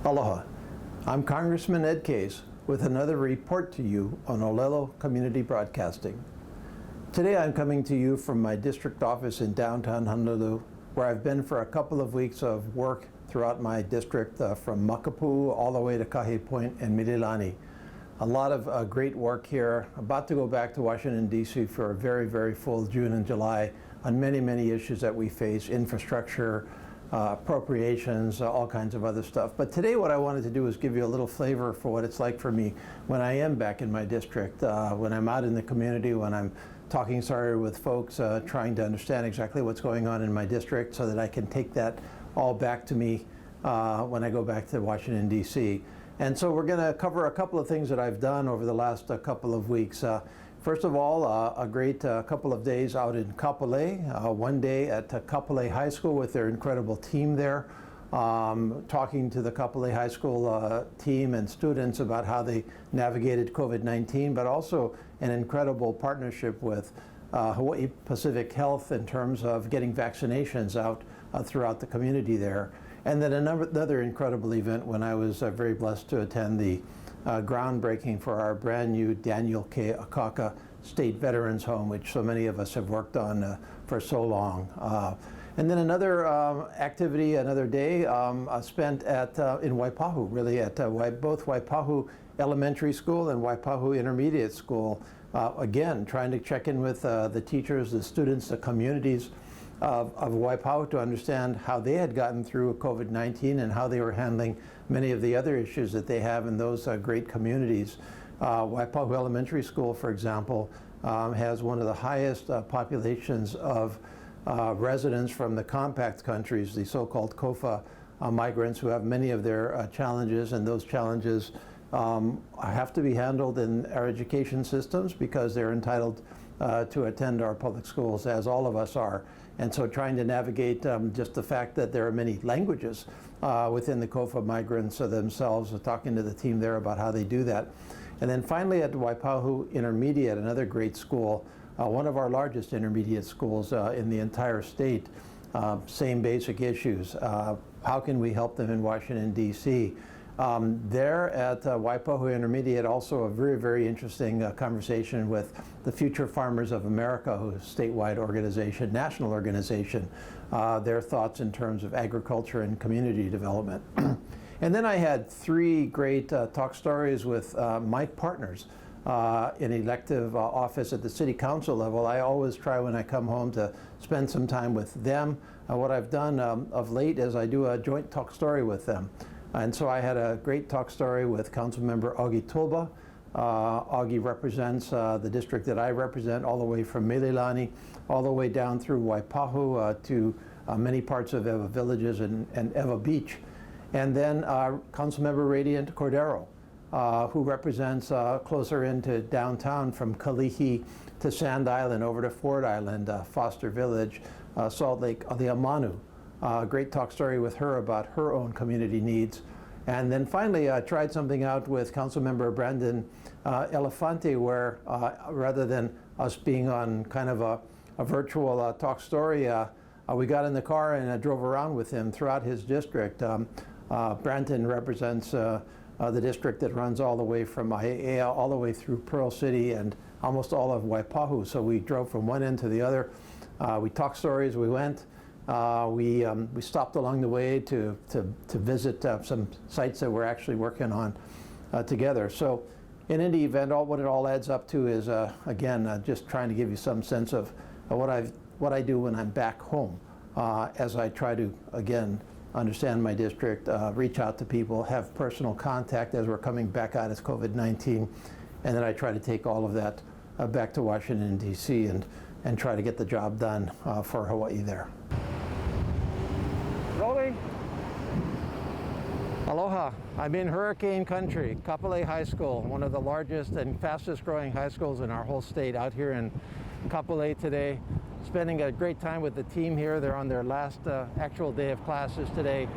Aloha, I'm Congressman Ed Case with another report to you on Olelo Community Broadcasting. Today I'm coming to you from my district office in downtown Honolulu, where I've been for a couple of weeks of work throughout my district from Makapu'u all the way to Kahe Point and Mililani. A lot of great work here. About to go back to Washington, D.C. for a very, very full June and July on many, many issues that we face, infrastructure, appropriations, all kinds of other stuff. But today what I wanted to do is give you a little flavor for what it's like for me when I am back in my district, when I'm out in the community, when I'm talking with folks, trying to understand exactly what's going on in my district so that I can take that all back to me when I go back to Washington, D.C. And so we're going to cover a couple of things that I've done over the last couple of weeks. First of all, a great couple of days out in Kapolei, one day at Kapolei High School with their incredible team there, talking to the Kapolei High School team and students about how they navigated COVID-19, but also an incredible partnership with Hawaii Pacific Health in terms of getting vaccinations out throughout the community there. And then another incredible event when I was very blessed to attend the groundbreaking for our brand new Daniel K. Akaka State Veterans Home, which so many of us have worked on for so long. And then another activity, another day spent in Waipahu, really at both Waipahu Elementary School and Waipahu Intermediate School. Again, trying to check in with the teachers, the students, the communities of Waipahu to understand how they had gotten through COVID-19 and how they were handling many of the other issues that they have in those great communities. Waipahu Elementary School, for example, has one of the highest populations of residents from the compact countries, the so-called COFA migrants, who have many of their challenges, and those challenges have to be handled in our education systems because they're entitled to attend our public schools, as all of us are. And so trying to navigate just the fact that there are many languages within the COFA migrants themselves, talking to the team there about how they do that. And then finally at Waipahu Intermediate, another great school, one of our largest intermediate schools in the entire state, same basic issues. How can we help them in Washington, D.C.? There at Waipahu Intermediate, also a very, very interesting conversation with the Future Farmers of America, who's a statewide organization, national organization, their thoughts in terms of agriculture and community development. And then I had three great talk stories with my partners in elective office at the city council level. I always try when I come home to spend some time with them. What I've done of late is I do a joint talk story with them. And so I had a great talk story with Councilmember Augie Tulba. Augie represents the district that I represent, all the way from Mililani, all the way down through Waipahu to many parts of Ewa Villages and Ewa Beach. And then Councilmember Radiant Cordero, who represents closer into downtown from Kalihi to Sand Island, over to Ford Island, Foster Village, Salt Lake, Aliamanu. Great talk story with her about her own community needs. And then finally, I tried something out with Councilmember Brandon Elefante, where rather than us being on kind of a virtual talk story, we got in the car and drove around with him throughout his district. Brandon represents the district that runs all the way from Aiea all the way through Pearl City and almost all of Waipahu. So we drove from one end to the other. We talked stories, we went. We stopped along the way to visit some sites that we're actually working on together. So in any event, what it all adds up to is, again, just trying to give you some sense of what I do when I'm back home, as I try to, again, understand my district, reach out to people, have personal contact as we're coming back out of COVID-19, and then I try to take all of that back to Washington, D.C. and try to get the job done for Hawaii there. Rolling. Aloha. I'm in hurricane country, Kapolei High School, one of the largest and fastest growing high schools in our whole state, out here in Kapolei today. Spending a great time with the team here. They're on their last actual day of classes today.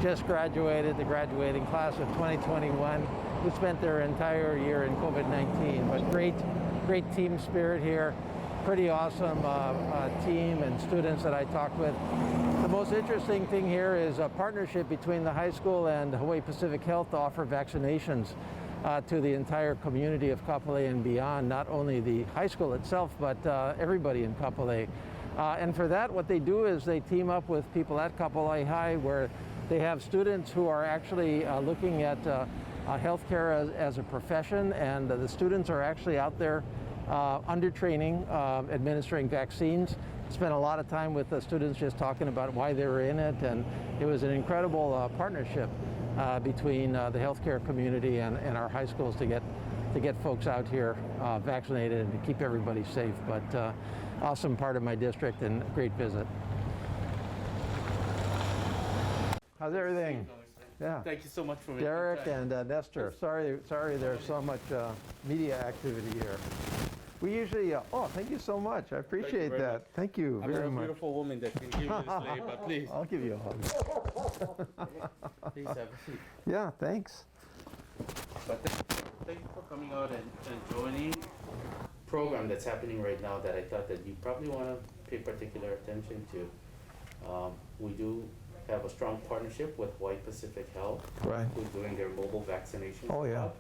Just graduated, the graduating class of 2021, who spent their entire year in COVID-19. But great team spirit here. Pretty awesome team and students that I talked with. The most interesting thing here is a partnership between the high school and Hawaii Pacific Health to offer vaccinations to the entire community of Kapolei and beyond, not only the high school itself, but everybody in Kapolei. And for that, what they do is they team up with people at Kapolei High, where they have students who are actually looking at healthcare as a profession, and the students are actually out there under training, administering vaccines. Spent a lot of time with the students just talking about why they were in it, and it was an incredible partnership between the healthcare community and our high schools to get folks out here vaccinated and to keep everybody safe. But awesome part of my district and a great visit. How's everything? Yeah. Thank you so much for making Derek time. and Nestor. Sorry there's so much media activity here. We usually, oh, thank you so much. I appreciate very that. much. Thank you I'm very a much. beautiful woman that can give you this lay, but please, I'll give you a hug. please have a seat. Yeah, thanks. But thank you for coming out and joining a program that's happening right now that I thought that you probably want to pay particular attention to. We do have a strong partnership with Hawaii Pacific Health, Right. who's doing their mobile vaccination. Oh, yeah. hub.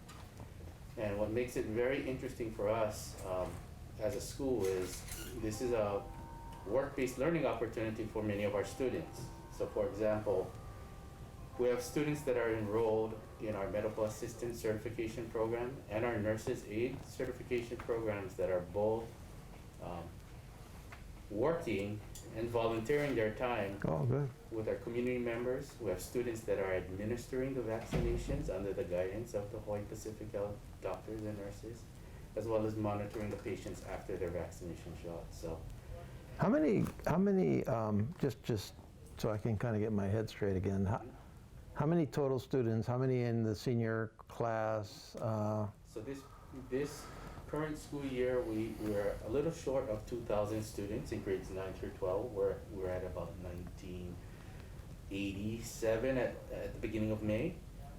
And what makes it very interesting for us as a school is this is a work-based learning opportunity for many of our students. So for example, we have students that are enrolled in our medical assistant certification program and our nurses aid certification programs that are both working and volunteering their time Oh, good. with our community members. We have students that are administering the vaccinations under the guidance of the Hawaii Pacific Health doctors and nurses, as well as monitoring the patients after their vaccination shot. So How many, just so I can kind of get my head straight again, how many total students, how many in the senior class? So this current school year, we're a little short of 2,000 students in grades 9 through 12. We're at about 1987 at the beginning of May.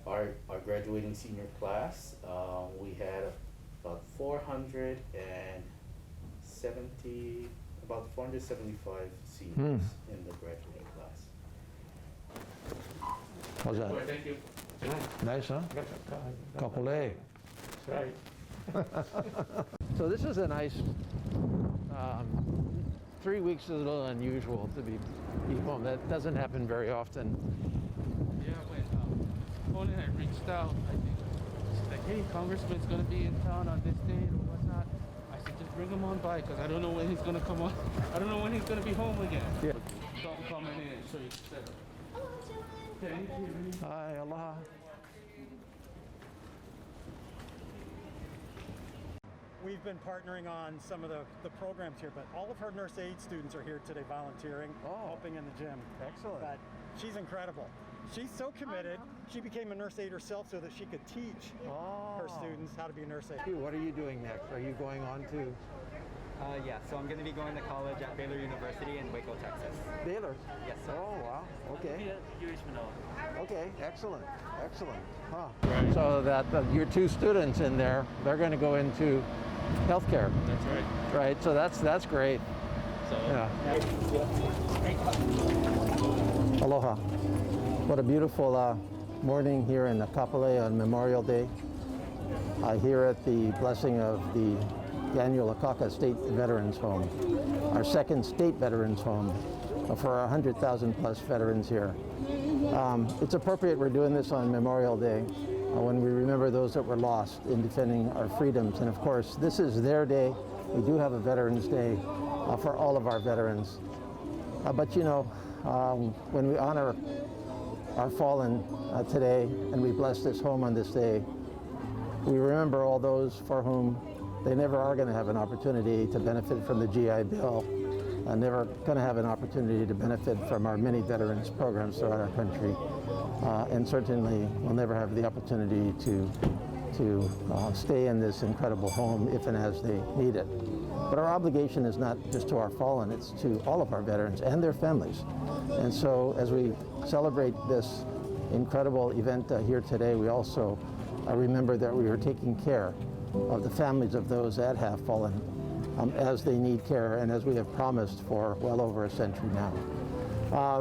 Our graduating senior class, we had about 475 seniors in the graduating class. How's that? Well, thank you. Nice, huh? Kapolei. Right. So this is a nice, 3 weeks is a little unusual to be home. That doesn't happen very often. Yeah, when opponent had reached out, I think, she's like, hey, Congressman's gonna be in town on this date or whatnot. I said, just bring him on by, because I don't know when he's gonna come on. I don't know when he's gonna be home again. Yeah. Don't come in and show you the setup. Thank you. Hi, aloha. We've been partnering on some of the programs here, but all of her nurse aid students are here today volunteering, helping in the gym. Excellent. But she's incredible. She's so committed. She became a nurse aide herself so that she could teach her students how to be a nurse aide. What are you doing next? Are you going on to Yeah, so I'm going to be going to college at Baylor University in Waco, Texas. Baylor? Yes, sir. Oh, wow. Okay. Okay, excellent. Excellent. Huh. Right. So that your two students in there, they're going to go into healthcare, That's right. right? So that's great. So, Yeah. Aloha. What a beautiful morning here in Kapolei on Memorial Day. Here at the blessing of the annual Akaka State Veterans Home, our second state veterans home for our 100,000 plus veterans here. It's appropriate we're doing this on Memorial Day when we remember those that were lost in defending our freedoms. And of course, this is their day. We do have a Veterans Day for all of our veterans. But you know, when we honor our fallen today and we bless this home on this day, we remember all those for whom they never are going to have an opportunity to benefit from the GI Bill, never going to have an opportunity to benefit from our many veterans programs throughout our country, and certainly will never have the opportunity to stay in this incredible home if and as they need it. But our obligation is not just to our fallen, it's to all of our veterans and their families. And so as we celebrate this incredible event here today, we also remember that we are taking care of the families of those that have fallen as they need care and as we have promised for well over a century now.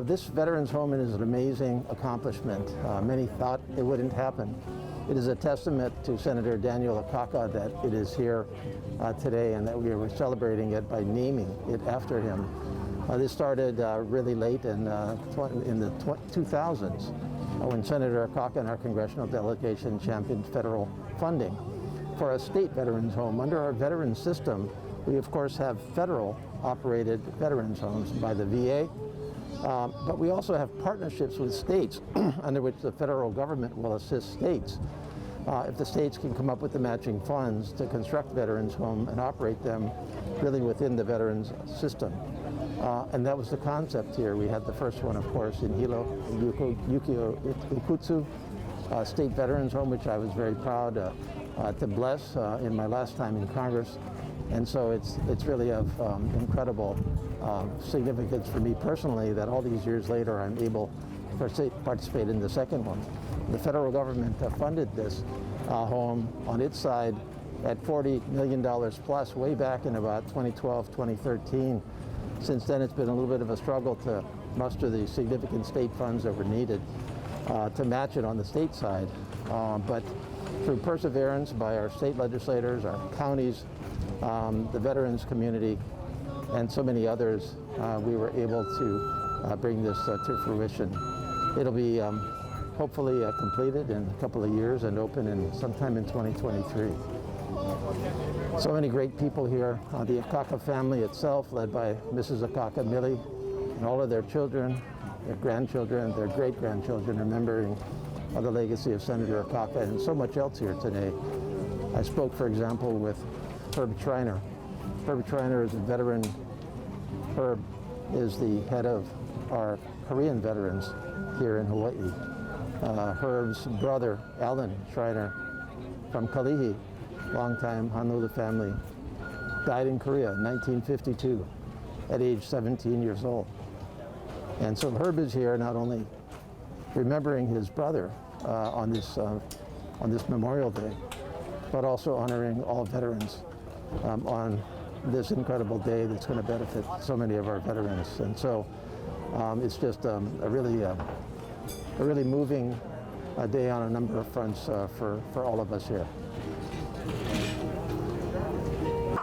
This Veterans Home is an amazing accomplishment. Many thought it wouldn't happen. It is a testament to Senator Daniel Akaka that it is here today and that we are celebrating it by naming it after him. This started really late in the 2000s when Senator Akaka and our congressional delegation championed federal funding for a state veterans home. Under our veterans system, we of course have federal operated veterans homes by the VA, but we also have partnerships with states under which the federal government will assist states. If the states can come up with the matching funds to construct veterans home and operate them really within the veterans system. And that was the concept here. We had the first one, of course, in Hilo, Yukio Ikutsu State Veterans Home, which I was very proud to bless in my last time in Congress. And so it's really of incredible significance for me personally that all these years later I'm able to participate in the second one. The federal government funded this home on its side at $40 million plus way back in about 2012, 2013. Since then, it's been a little bit of a struggle to muster the significant state funds that were needed to match it on the state side. But through perseverance by our state legislators, our counties, the veterans community, and so many others, we were able to bring this to fruition. It'll be hopefully completed in a couple of years and open in sometime in 2023. So many great people here. The Akaka family itself, led by Mrs. Akaka Millie, and all of their children, their grandchildren, their great-grandchildren, remembering the legacy of Senator Akaka and so much else here today. I spoke, for example, with Herb Schreiner. Herb Schreiner is a veteran. Herb is the head of our Korean veterans here in Hawaii. Herb's brother, Alan Schreiner, from Kalihi, longtime Honolulu family, died in Korea in 1952 at age 17 years old. And so Herb is here not only remembering his brother on this Memorial Day, but also honoring all veterans on this incredible day that's going to benefit so many of our veterans. And so it's just a really moving day on a number of fronts for all of us here.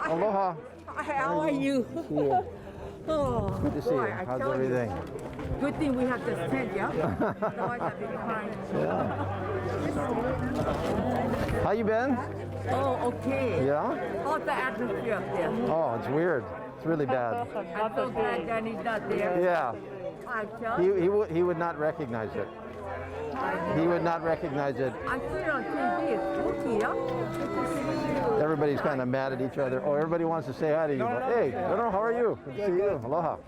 Aloha. How are you? Oh, Good to see you. How's everything? Good thing we have this tent, yeah? Otherwise I'd be crying. How you been? Oh, okay. Yeah? How's the atmosphere up there? Oh, it's weird. It's really bad. I'm so glad Danny's not there. Yeah. I tell you. He would not recognize it. He would not recognize it. I see it on TV. It's spooky, yeah? Everybody's kind of mad at each other. Oh, everybody wants to say hi to you. But, hey, hello, how are you? Good to see you. Aloha.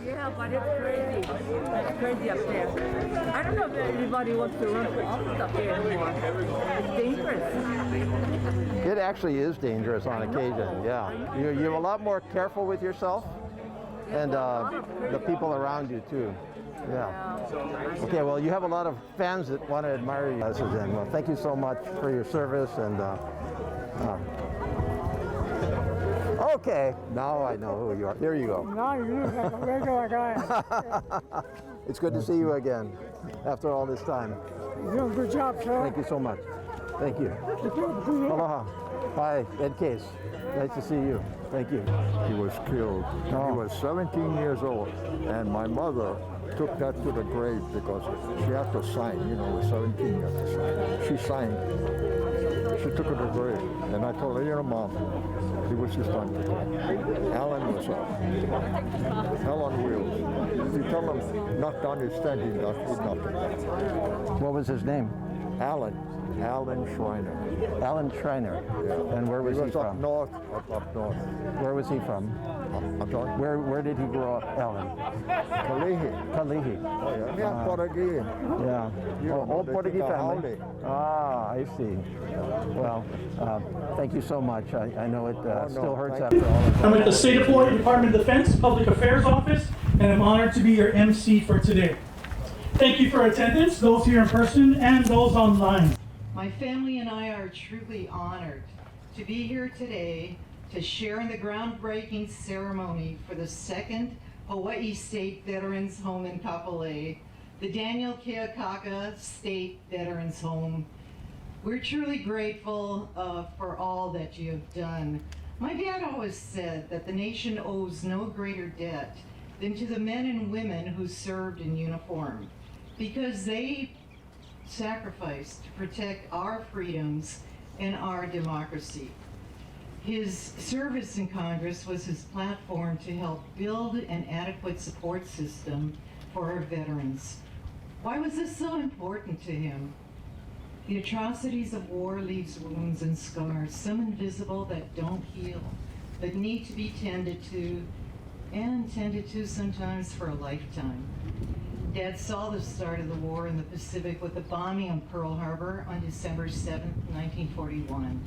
Yeah, but it's crazy. It's crazy up there. I don't know if anybody wants to run for office up there anymore. It's dangerous. It actually is dangerous on occasion, yeah. You're a lot more careful with yourself and the people around you, too. Yeah. Okay, well, you have a lot of fans that want to admire you. Well, thank you so much for your service. And okay, now I know who you are. Here you go. Now you look like a regular guy. It's good to see you again after all this time. You're doing a good job, sir. Thank you so much. Thank you. Aloha. Hi, Ed Case. Nice to see you. Thank you. He was killed. Oh. He was 17 years old, and my mother took that to the grave because she had to sign. You know, with 17 you have to sign. She signed. She took it to the grave, and I told her, you know, Mom, he was just done today. Alan was hell on wheels. If you tell him knock down his tent, he'd knock it down. What was his name? Alan Schreiner. Alan Schreiner. Yeah. And where was he up from? north, up north. Where was he from? I'm sorry? Where did he grow up, Alan? Kalihi. Kalihi. Oh, yeah. Yeah, Portuguese. Yeah. You Oh, know, old they Portuguese think family. Aule. Ah, I see. Well, thank you so much. I know it no, still hurts thank after all of I'm that. with the State of Hawaii Department of Defense Public Affairs Office, and I'm honored to be your MC for today. Thank you for attendance, those here in person and those online. My family and I are truly honored to be here today to share in the groundbreaking ceremony for the second Hawaii State Veterans Home in Kapolei, the Daniel K. Akaka State Veterans Home. We're truly grateful for all that you have done. My dad always said that the nation owes no greater debt than to the men and women who served in uniform, because they sacrificed to protect our freedoms and our democracy. His service in Congress was his platform to help build an adequate support system for our veterans. Why was this so important to him? The atrocities of war leaves wounds and scars, some invisible that don't heal, but need to be tended to, and tended to sometimes for a lifetime. Dad saw the start of the war in the Pacific with the bombing of Pearl Harbor on December 7, 1941.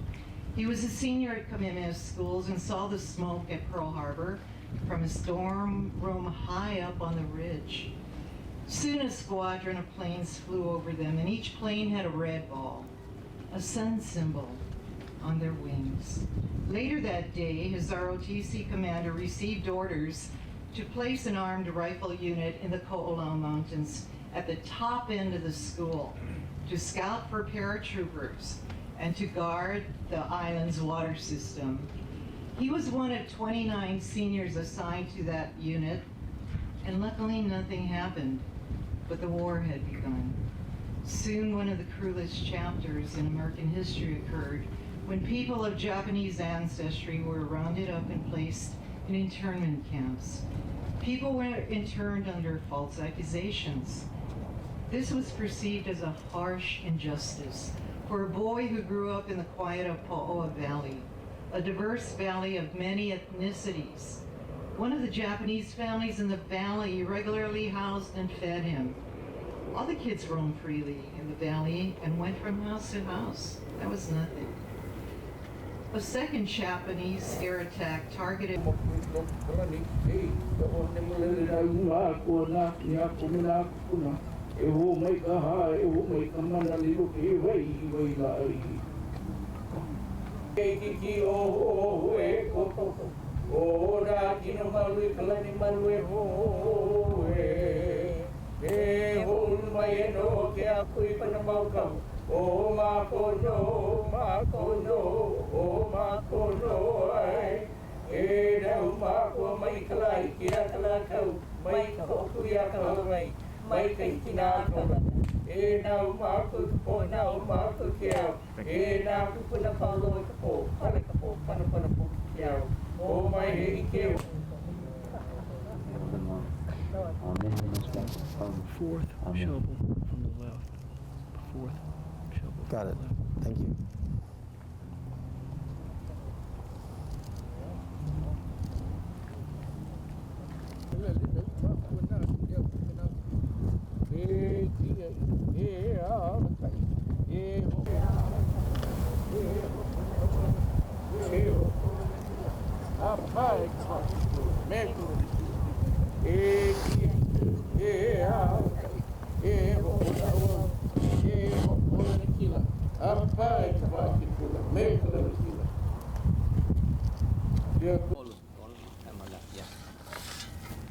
He was a senior at Kamehameha Schools and saw the smoke at Pearl Harbor from his dorm room high up on the ridge. Soon a squadron of planes flew over them, and each plane had a red ball, a sun symbol, on their wings. Later that day, his ROTC commander received orders to place an armed rifle unit in the Kealoha Mountains at the top end of the school to scout for paratroopers and to guard the island's water system. He was one of 29 seniors assigned to that unit, and luckily nothing happened. But the war had begun. Soon one of the cruelest chapters in American history occurred when people of Japanese ancestry were rounded up and placed in internment camps. People were interned under false accusations. This was perceived as a harsh injustice for a boy who grew up in the quiet of Pauoa Valley, a diverse valley of many ethnicities. One of the Japanese families in the valley regularly housed and fed him. All the kids roamed freely in the valley and went from house to house. That was nothing. A second Japanese air attack targeted Ora kino malui kalani malui hoe e hol mai no ke akui panamau kau o makono o makono ai e rau mako mai kalai kia kala kau mai koku ya kalai mai kai kina kau e nau mako po nau mako kia e na ku na paulo ko pala ko pana po kia oh my hey, fourth shovel from the left. Fourth shovel. Got it. Thank you.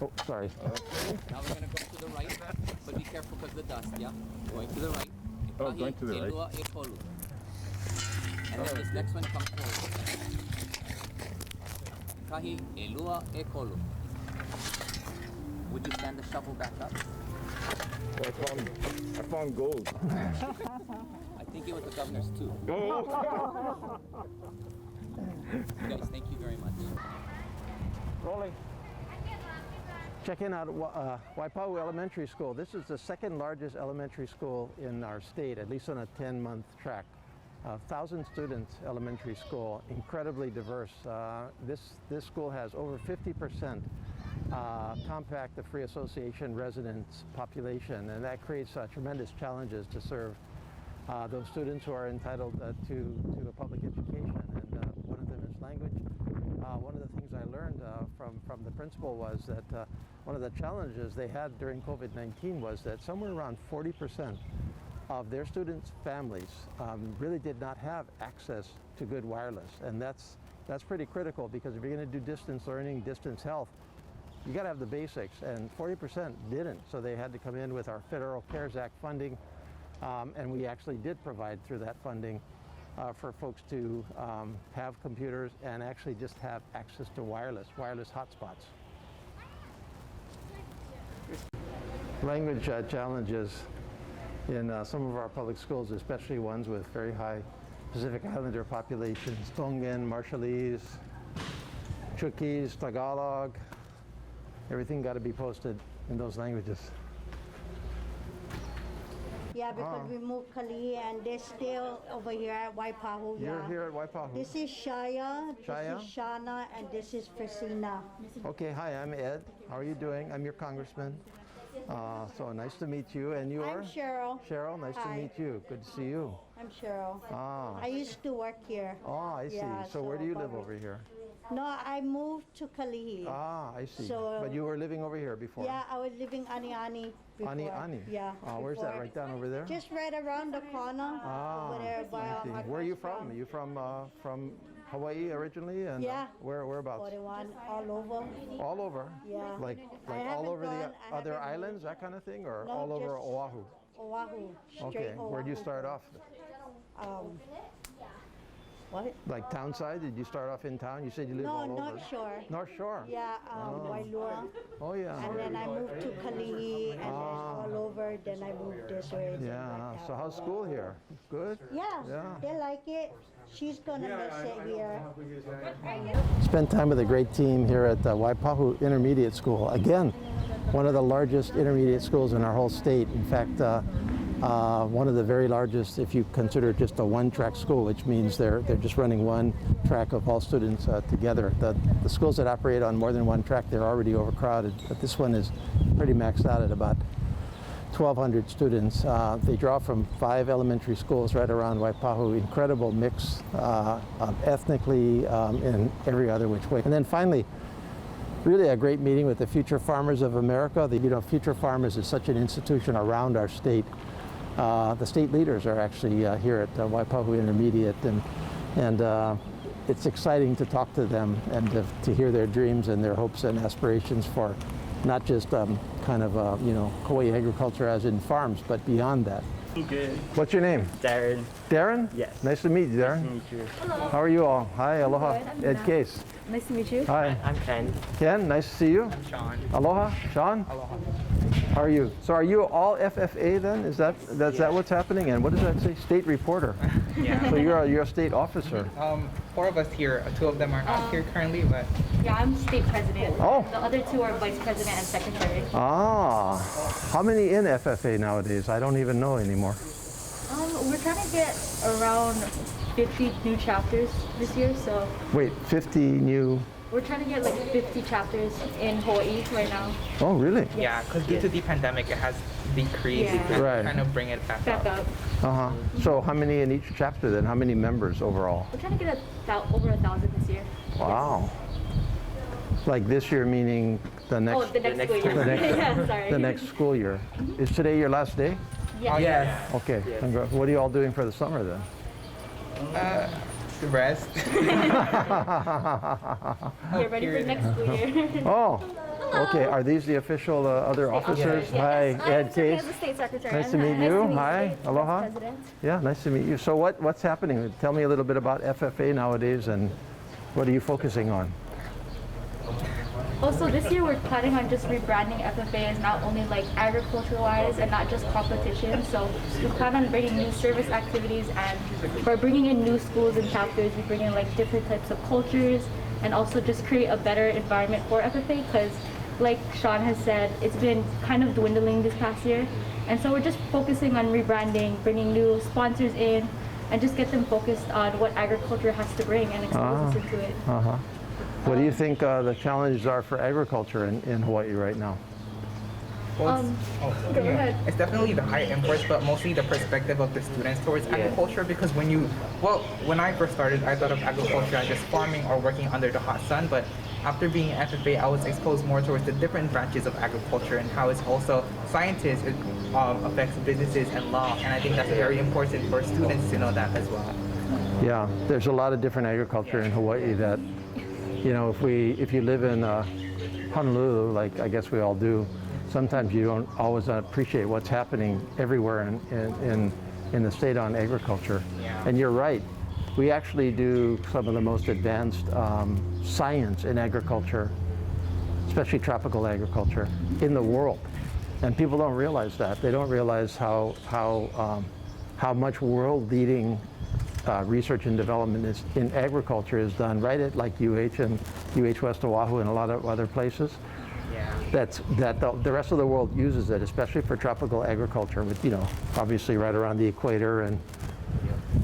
Oh, sorry. Now we're going to go to the right, but be careful because the dust, yeah? Going to the right. Oh, going to the right. And then this next one comes forward. Kahi elua e kolu. Would you stand the shovel back up? Well, I found gold. I think it was the governor's too. Oh. Guys, thank you very much. Rolling. Check in out Waipahu Elementary School. This is the second largest elementary school in our state, at least on a 10-month track. 1,000 students elementary school, incredibly diverse. This school has over 50% compact the Free Association residents population, and that creates tremendous challenges to serve those students who are entitled to a public education. And one of them is language. One of the things I learned from the principal was that one of the challenges they had during COVID-19 was that somewhere around 40% of their students' families really did not have access to good wireless. And that's pretty critical, because if you're going to do distance learning, distance health, you got to have the basics, and 40% didn't, so they had to come in with our Federal CARES Act funding, and we actually did provide through that funding for folks to have computers and actually just have access to wireless hotspots. Language challenges in some of our public schools, especially ones with very high Pacific Islander populations, Tongan, Marshallese, Chuukese, Tagalog, everything got to be posted in those languages. Yeah, because we moved Kalihi and they're still over here at Waipahu. You're here at Waipahu. This is Shaya, Shaya? this is Shana, and this is Priscilla. Okay, hi, I'm Ed. How are you doing? I'm your congressman. So nice to meet you. And you are? I'm Cheryl. Cheryl, nice Hi. to meet you. Good to see you. I'm Cheryl. Ah. I used to work here. Oh, I see. Yeah, So where do you live over here? No, I moved to Kalihi. Ah, I see. So, But you were living over here before? Yeah, I was living Ani before. Ani? Yeah. Where's that? before. Right down over there? Just right around the corner. Ah, Over there by I see. Where are you from? Are you from Hawaii originally? And Yeah. Whereabouts? 41, all over. All over? Yeah. Like I all haven't over gone- the I other haven't- islands, that kind of thing, or No, all over just Oahu? Oahu. Straight Okay. Where do you Oahu. start off? What? Like town side? Did you start off in town? You said you live No, all over. North Shore. North Shore? Yeah, Wailua. Oh, yeah. And then I moved to Kalihi, and then all over. Then I moved this way. then Yeah. back So out. how's school here? Good? Yeah, Yeah. they like it. She's gonna miss it here. Spent time with a great team here at the Waipahu Intermediate School. Again, one of the largest intermediate schools in our whole state. In fact, one of the very largest if you consider just a one-track school, which means they're just running one track of all students together. The schools that operate on more than one track, they're already overcrowded, but this one is pretty maxed out at about 1,200 students. They draw from 5 elementary schools right around Waipahu. Incredible mix ethnically in every other which way. And then finally, really a great meeting with the Future Farmers of America. Future Farmers is such an institution around our state. The state leaders are actually here at Waipahu Intermediate, and it's exciting to talk to them and to hear their dreams and their hopes and aspirations for not just kind of Kauai agriculture as in farms, but beyond that. Good. What's your name? Darren. Darren? Yes. Nice to meet you, Darren. Nice to meet you. Hello. How are you all? Hi, aloha. Ed Case. Nice to meet you. Hi. I'm Ken. Ken, nice to see you. I'm Sean. Aloha. Sean? Aloha. How are you? So are you all FFA then? Is that what's happening? And what does that say? State reporter. Yeah. So you're a state officer. 4 of us here. 2 of them are not here currently, but Yeah, I'm state president. Oh. The other 2 are vice president and secretary. Ah. How many in FFA nowadays? I don't even know anymore. We're trying to get around 50 new chapters this year, so Wait, 50 new. we're trying to get like 50 chapters in Hawaii right now. Oh, really? yeah, because due to the pandemic, it has decreased. Yeah. We're Right. trying to bring it back up. Uh-huh. So how many in each chapter then? How many members overall? We're trying to get over 1,000 this year. Wow. Like this year meaning the next. Oh, the next school year. The next, Yeah, sorry. the next school year. Is today your last day? Yeah. Yes. Okay. What are you all doing for the summer then? Rest. Get ready for next school year. Oh, okay. Are these the official other officers? Yes. Hi, I'm Ed Case. the state secretary. Nice to meet you. Hi, State aloha. President. Yeah, nice to meet you. So what's happening? Tell me a little bit about FFA nowadays and what are you focusing on? Also, this year we're planning on just rebranding FFA as not only like agriculture-wise and not just competition. So we plan on bringing new service activities, and for bringing in new schools and chapters, we bring in like different types of cultures, and also just create a better environment for FFA. Because, like Sean has said, it's been kind of dwindling this past year, and so we're just focusing on rebranding, bringing new sponsors in, and just get them focused on what agriculture has to bring and expose us into it. Uh-huh. What do you think the challenges are for agriculture in Hawaii right now? Go ahead. It's definitely the high imports, but mostly the perspective of the students towards agriculture. Because when I first started, I thought of agriculture as just farming or working under the hot sun. But after being in FFA, I was exposed more towards the different branches of agriculture and how it's also scientists, it affects businesses and law. And I think that's very important for students to know that as well. Yeah, there's a lot of different agriculture in Hawaii that, if you live in Honolulu, like I guess we all do, sometimes you don't always appreciate what's happening everywhere in the state on agriculture. Yeah. And you're right. We actually do some of the most advanced science in agriculture, especially tropical agriculture, in the world. And people don't realize that. They don't realize how much world-leading research and development in agriculture is done right at like UH and UH West Oahu and a lot of other places. Yeah. That the rest of the world uses it, especially for tropical agriculture, with, you know, obviously right around the equator and,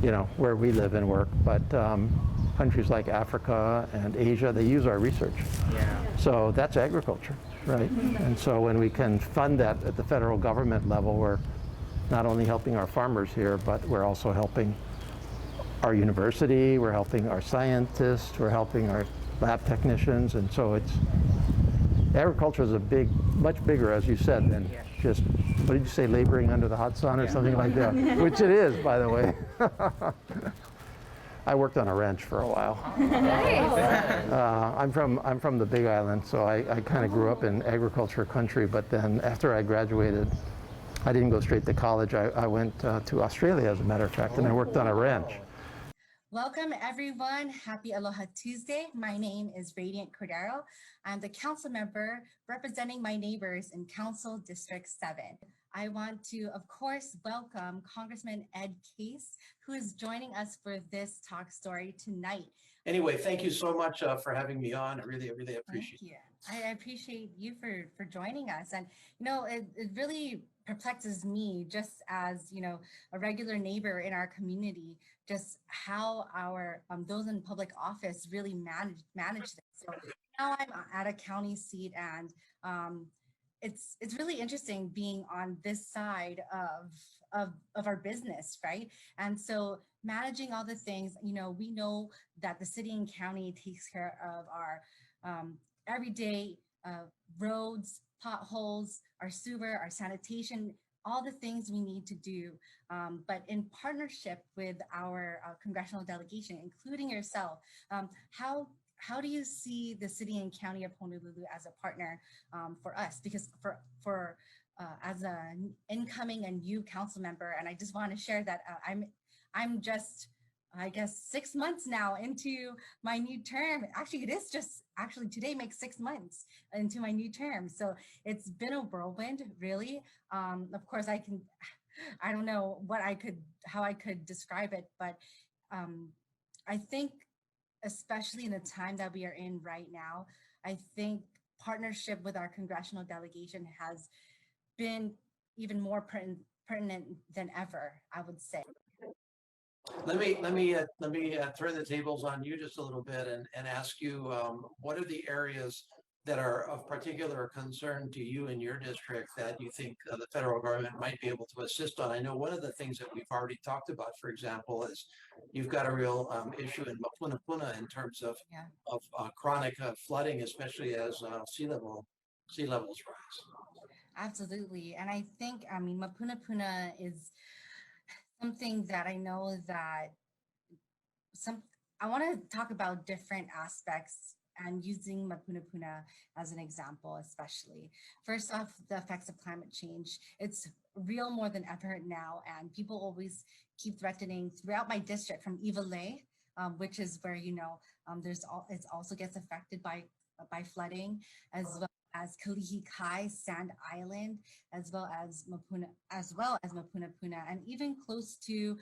you know, where we live and work. But countries like Africa and Asia, they use our research. Yeah. So that's agriculture, right? And so when we can fund that at the federal government level, we're not only helping our farmers here, but we're also helping our university, we're helping our scientists, we're helping our lab technicians, and so agriculture is much bigger, as you said, than just, what did you say, laboring under the hot sun or something like that, which it is, by the way. I worked on a ranch for a while. I'm from the Big Island, so I kind of grew up in agriculture country, but then after I graduated, I didn't go straight to college. I went to Australia, as a matter of fact, and I worked on a ranch. Welcome everyone. Happy Aloha Tuesday. My name is Radiant Cordero. I'm the council member representing my neighbors in Council District 7. I want to, of course, welcome Congressman Ed Case, who is joining us for this talk story tonight. Anyway, thank you so much for having me on. I really appreciate it. I appreciate you for joining us. And, you know, it really perplexes me, just as, you know, a regular neighbor in our community, just how our those in public office really manage this. So now I'm at a county seat, and it's really interesting being on this side of our business, right? And so managing all the things, you know, we know that the city and county takes care of our everyday roads, potholes, our sewer, our sanitation, all the things we need to do. But in partnership with our congressional delegation, including yourself, how do you see the city and county of Honolulu as a partner for us? Because for as an incoming and new council member, and I just want to share that I'm just, I guess, 6 months now into my new term. Actually, it is just, actually today makes 6 months into my new term. So it's been a whirlwind, really. Of course, I don't know how I could describe it, but I think, especially in the time that we are in right now, I think partnership with our congressional delegation has been even more pertinent than ever, I would say. Let me turn the tables on you just a little bit and ask you, what are the areas that are of particular concern to you in your district that you think the federal government might be able to assist on? I know one of the things that we've already talked about, for example, is you've got a real issue in Mapuna in terms of chronic flooding, especially as sea levels rise. Absolutely. And I think, I mean, Mapuna is something that I know that I want to talk about different aspects and using Mapuna as an example, especially. First off, the effects of climate change. It's real more than ever now, and people always keep threatening throughout my district, from Iwalei, which is where, you know, it also gets affected by flooding, as well as Kalihi Kai, Sand Island, as well as Mapuna, and even close to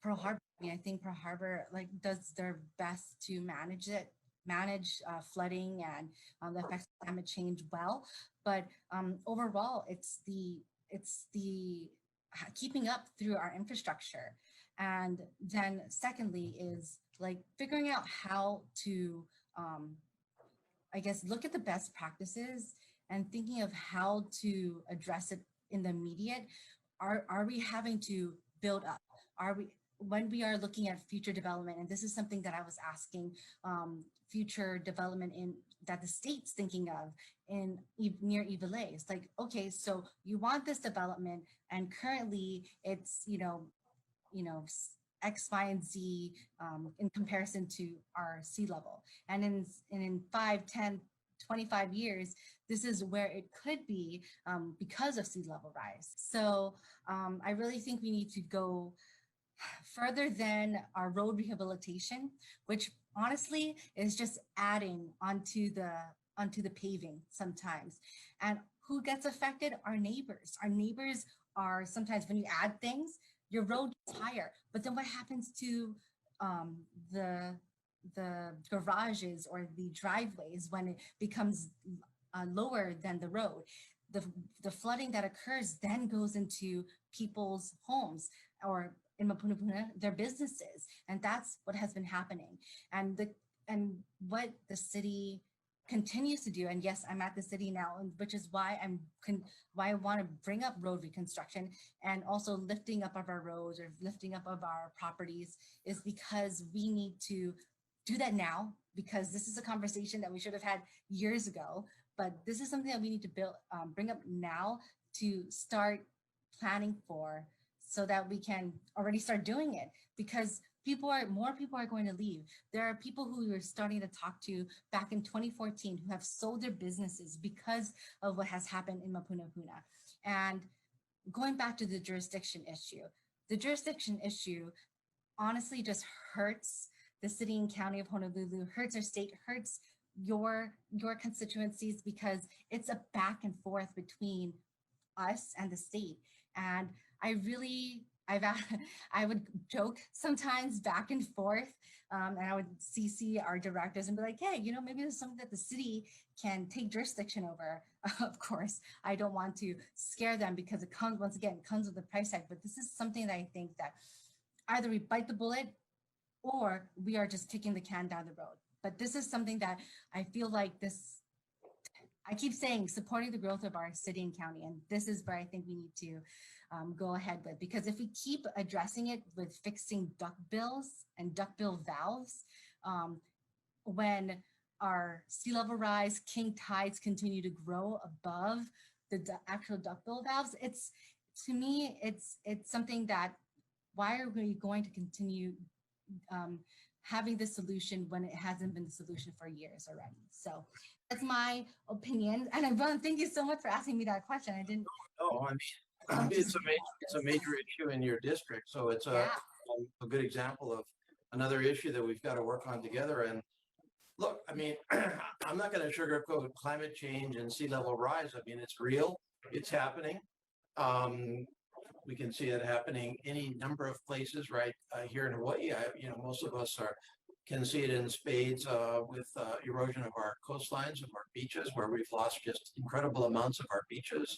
Pearl Harbor. I mean, I think Pearl Harbor does their best to manage flooding and the effects of climate change well, but overall, it's the keeping up through our infrastructure, and then secondly is like figuring out how to I guess look at the best practices and thinking of how to address it in the immediate. Are we having to build up? When we are looking at future development, and this is something that I was asking, future development that the state's thinking of near Iwalei. It's like, okay, so you want this development, and currently it's, you know, X, Y, and Z in comparison to our sea level. And in 5, 10, 25 years, this is where it could be because of sea level rise. So I really think we need to go further than our road rehabilitation, which honestly is just adding onto the paving sometimes. And who gets affected? Our neighbors. Our neighbors are sometimes, when you add things, your road gets higher. But then what happens to the garages or the driveways when it becomes lower than the road? The flooding that occurs then goes into people's homes, or in Mapunapuna, their businesses, and that's what has been happening. And what the city continues to do, and yes, I'm at the city now, which is why why I want to bring up road reconstruction and also lifting up of our roads or lifting up of our properties, is because we need to do that now, because this is a conversation that we should have had years ago, but this is something that we need to bring up now to start planning for, so that we can already start doing it, because more people are going to leave. There are people who we were starting to talk to back in 2014 who have sold their businesses because of what has happened in Mapunapuna. And going back to the jurisdiction issue honestly just hurts the city and county of Honolulu, hurts our state, hurts your constituencies, because it's a back and forth between us and the state. And I would joke sometimes back and forth, and I would CC our directors and be like, hey, maybe there's something that the city can take jurisdiction over. Of course, I don't want to scare them, because it comes with a price tag, but this is something that I think that either we bite the bullet or we are just kicking the can down the road. But this is something that I feel like I keep saying, supporting the growth of our city and county. And this is where I think we need to go ahead with, because if we keep addressing it with fixing duckbills and duckbill valves, when our sea level rise, king tides continue to grow above the actual duckbill valves, to me, it's something that, why are we going to continue having the solution when it hasn't been the solution for years already? So that's my opinion. And Ron, thank you so much for asking me that question. I didn't. No, I mean, it's a major issue in your district. So it's a good example of another issue that we've got to work on together. And look, I mean, I'm not going to sugarcoat climate change and sea level rise. I mean, it's real. It's happening. We can see it happening any number of places right here in Hawaii. Most of us can see it in spades with erosion of our coastlines, of our beaches, where we've lost just incredible amounts of our beaches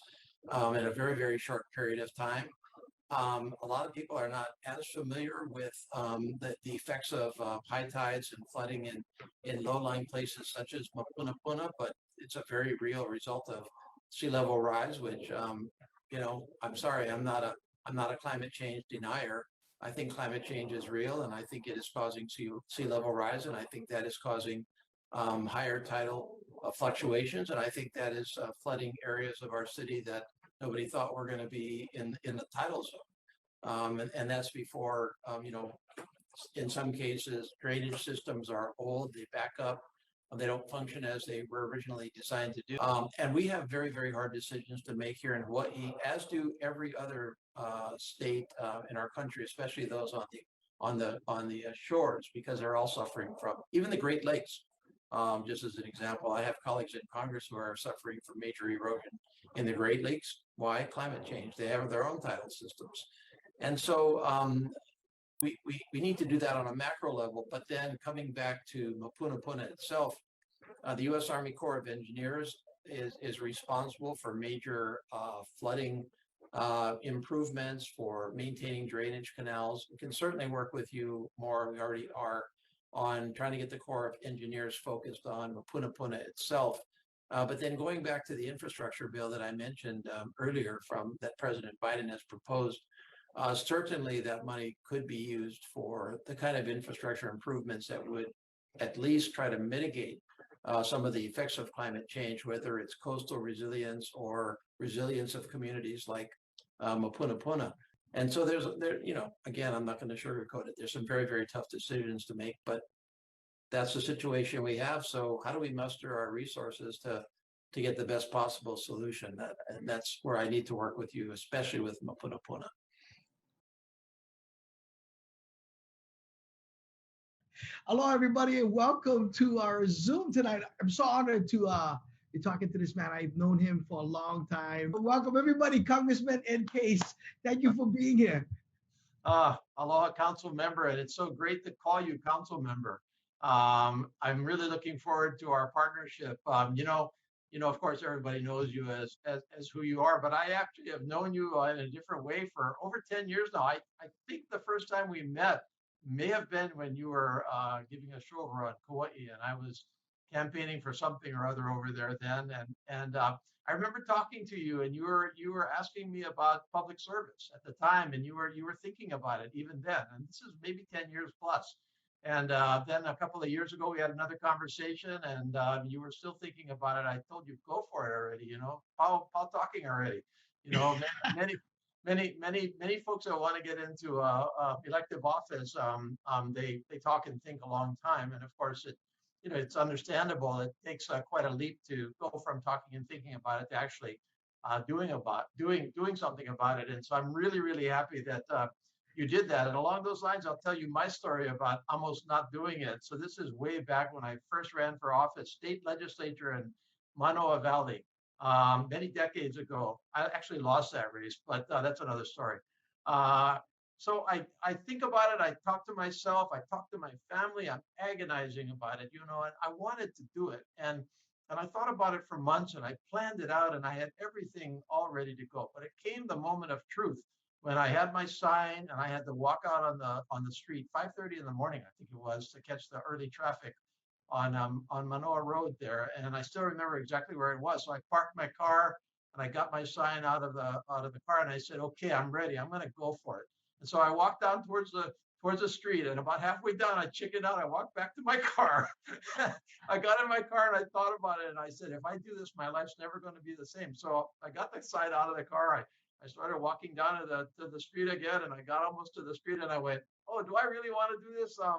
in a very, very short period of time. A lot of people are not as familiar with the effects of high tides and flooding in low-lying places such as Mapunapuna, but it's a very real result of sea level rise, which I'm sorry, I'm not a climate change denier. I think climate change is real, and I think it is causing sea level rise, and I think that is causing higher tidal fluctuations, and I think that is flooding areas of our city that nobody thought were going to be in the tidal zone. And that's before, in some cases, drainage systems are old, they back up, they don't function as they were originally designed to do. And we have very, very hard decisions to make here in Hawaii, as do every other state in our country, especially those on the shores, because they're all suffering from, even the Great Lakes. Just as an example, I have colleagues in Congress who are suffering from major erosion in the Great Lakes. Why? Climate change. They have their own tidal systems. And so we need to do that on a macro level, but then coming back to Mapunapuna itself, the U.S. Army Corps of Engineers is responsible for major flooding improvements, for maintaining drainage canals. We can certainly work with you more, we already are, on trying to get the Corps of Engineers focused on Mapunapuna itself. But then going back to the infrastructure bill that I mentioned earlier that President Biden has proposed, certainly that money could be used for the kind of infrastructure improvements that would at least try to mitigate some of the effects of climate change, whether it's coastal resilience or resilience of communities like Mapunapuna. And so again, I'm not going to sugarcoat it. There's some very, very tough decisions to make, but that's the situation we have. So how do we muster our resources to get the best possible solution? And that's where I need to work with you, especially with Mapunapuna. Hello, everybody, and welcome to our Zoom tonight. I'm so honored to be talking to this man. I've known him for a long time. Welcome, everybody, Congressman Ed Case. Thank you for being here. Aloha Council Member, and it's so great to call you Council Member. I'm really looking forward to our partnership. Of course, everybody knows you as who you are, but I actually have known you in a different way for over 10 years now. I think the first time we met may have been when you were giving a show over on Kauai, and I was campaigning for something or other over there then. And I remember talking to you, and you were asking me about public service at the time, and you were thinking about it even then. And this is maybe 10 years plus. And then a couple of years ago, we had another conversation, and you were still thinking about it. I told you, go for it already. Paul talking already. Many folks that want to get into elective office, they talk and think a long time, and of course it's understandable. It takes quite a leap to go from talking and thinking about it to actually doing something about it. And so I'm really happy that you did that. And along those lines, I'll tell you my story about almost not doing it. So this is way back when I first ran for office, state legislature in Manoa Valley. Many decades ago. I actually lost that race, but that's another story. So I think about it. I talk to myself. I talk to my family. I'm agonizing about it, and I wanted to do it. And I thought about it for months, and I planned it out, and I had everything all ready to go. But it came the moment of truth when I had my sign and I had to walk out on the street, 5:30 in the morning, I think it was, to catch the early traffic on Manoa Road there, and I still remember exactly where it was. So I parked my car and I got my sign out of the car, and I said, "Okay, I'm ready. I'm going to go for it." And so I walked down towards the street, and about halfway down, I chickened out. I walked back to my car. I got in my car and I thought about it, and I said, "If I do this, my life's never going to be the same." So I got the sign out of the car. I started walking down to the street again, and I got almost to the street, and I went, "Oh, do I really want to do this?" I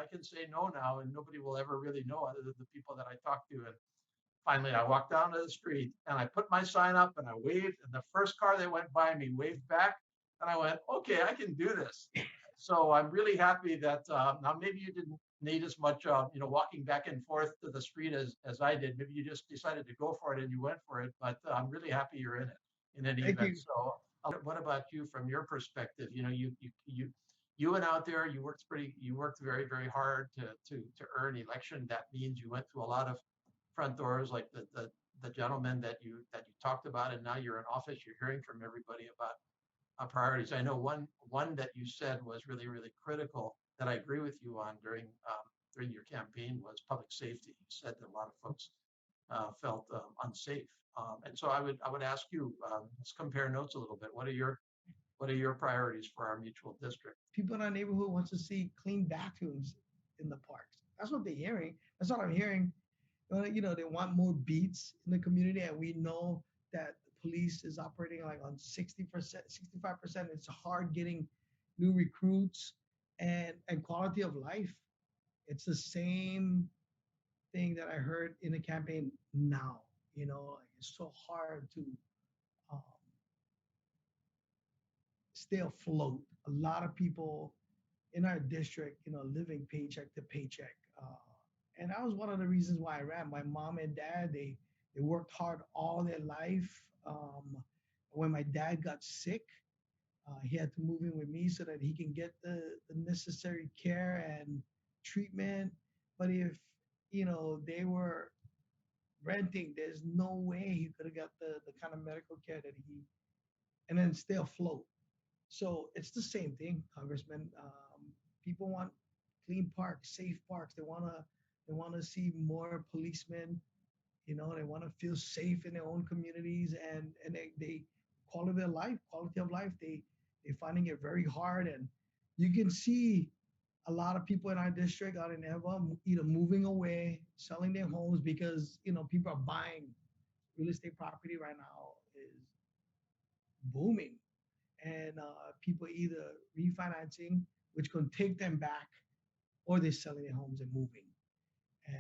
can say no now, and nobody will ever really know other than the people that I talk to. And finally, I walked down to the street, and I put my sign up, and I waved, and the first car that went by me waved back, and I went, "Okay, I can do this." So I'm really happy that now maybe you didn't need as much, walking back and forth to the street as I did. Maybe you just decided to go for it and you went for it. But I'm really happy you're in it in any Thank event. you. So what about you from your perspective? You went out there. You worked very hard to earn election. That means you went through a lot of front doors, like the gentleman that you talked about, and now you're in office. You're hearing from everybody about priorities. I know one that you said was really critical that I agree with you on during your campaign was public safety. You said that a lot of folks felt unsafe, and so I would ask you, let's compare notes a little bit. What are your priorities for our mutual district? People in our neighborhood wants to see clean bathrooms in the parks. That's what they're hearing. That's what I'm hearing. They want more beats in the community, and we know that the police is operating like on 60%, 65%. It's hard getting new recruits and quality of life. It's the same thing that I heard in the campaign now. It's so hard to stay afloat. A lot of people in our district, living paycheck to paycheck. And that was one of the reasons why I ran. My mom and dad, they worked hard all their life. When my dad got sick, he had to move in with me so that he can get the necessary care and treatment. But if, they were renting, there's no way he could have got the kind of medical care that and then stay afloat. So it's the same thing, Congressman. People want clean parks, safe parks. They want to see more policemen. They want to feel safe in their own communities, and they quality of life. They're finding it very hard, and you can see a lot of people in our district out in Eva, either moving away, selling their homes because people are buying real estate property right now is booming, and people either refinancing, which can take them back or they're selling their homes and moving. And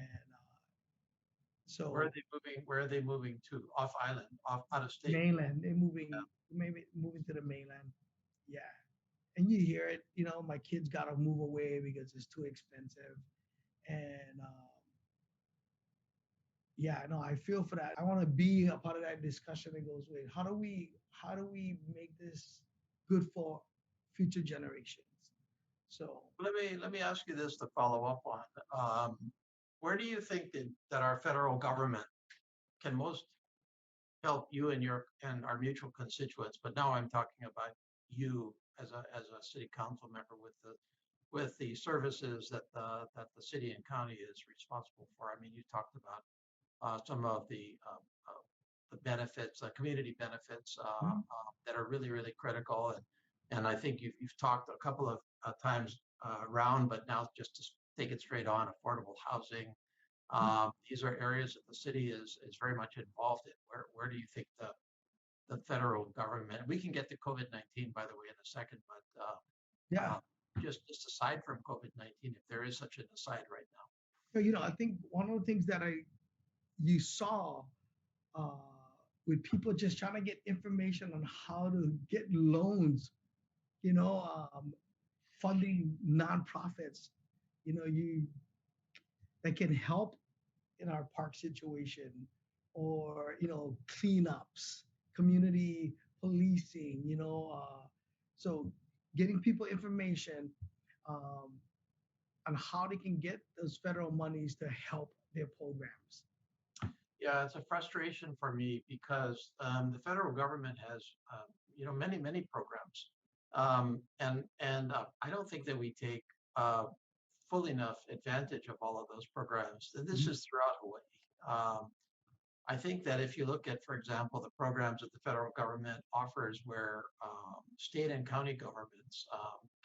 so Where are they moving? Where are they moving to? Off island, out of state. mainland, they're moving, maybe moving to the mainland. Yeah. And you hear it, my kids got to move away because it's too expensive. And yeah, no, I feel for that. I want to be a part of that discussion that goes, wait, how do we make this good for future generations? So Let me ask you this to follow up on. Where do you think that our federal government can most help you and our mutual constituents? But now I'm talking about you as a city council member with the services that the city and county is responsible for. I mean, you talked about some of the benefits, community benefits that are really, really critical. And I think you've talked a couple of times around, but now just to take it straight on, affordable housing. These are areas that the city is very much involved in. Where do you think the federal government? We can get to COVID-19, by the way, in a second, but just aside from COVID-19, if there is such an aside right now. So, I think one of the things that you saw with people just trying to get information on how to get loans, funding nonprofits, that can help in our park situation, or cleanups, community policing, so getting people information on how they can get those federal monies to help their programs. Yeah, it's a frustration for me because the federal government has, many programs, and I don't think that we take full enough advantage of all of those programs. This is throughout Hawaii. I think that if you look at, for example, the programs that the federal government offers, where state and county governments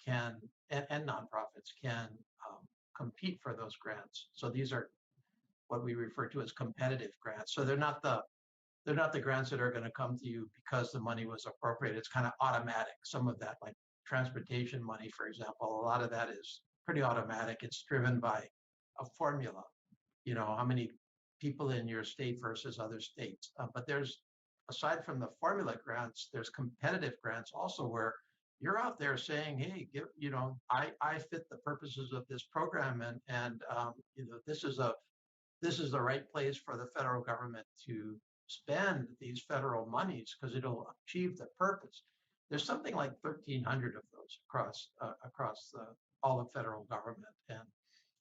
and nonprofits can compete for those grants. So these are what we refer to as competitive grants. So they're not the grants that are going to come to you because the money was appropriated. It's kind of automatic. Some of that, like transportation money, for example, a lot of that is pretty automatic. It's driven by a formula. How many people in your state versus other states. But aside from the formula grants, there's competitive grants also, where you're out there saying, hey, I fit the purposes of this program, and this is the right place for the federal government to spend these federal monies because it'll achieve the purpose. There's something like 1,300 of those across all of federal government, and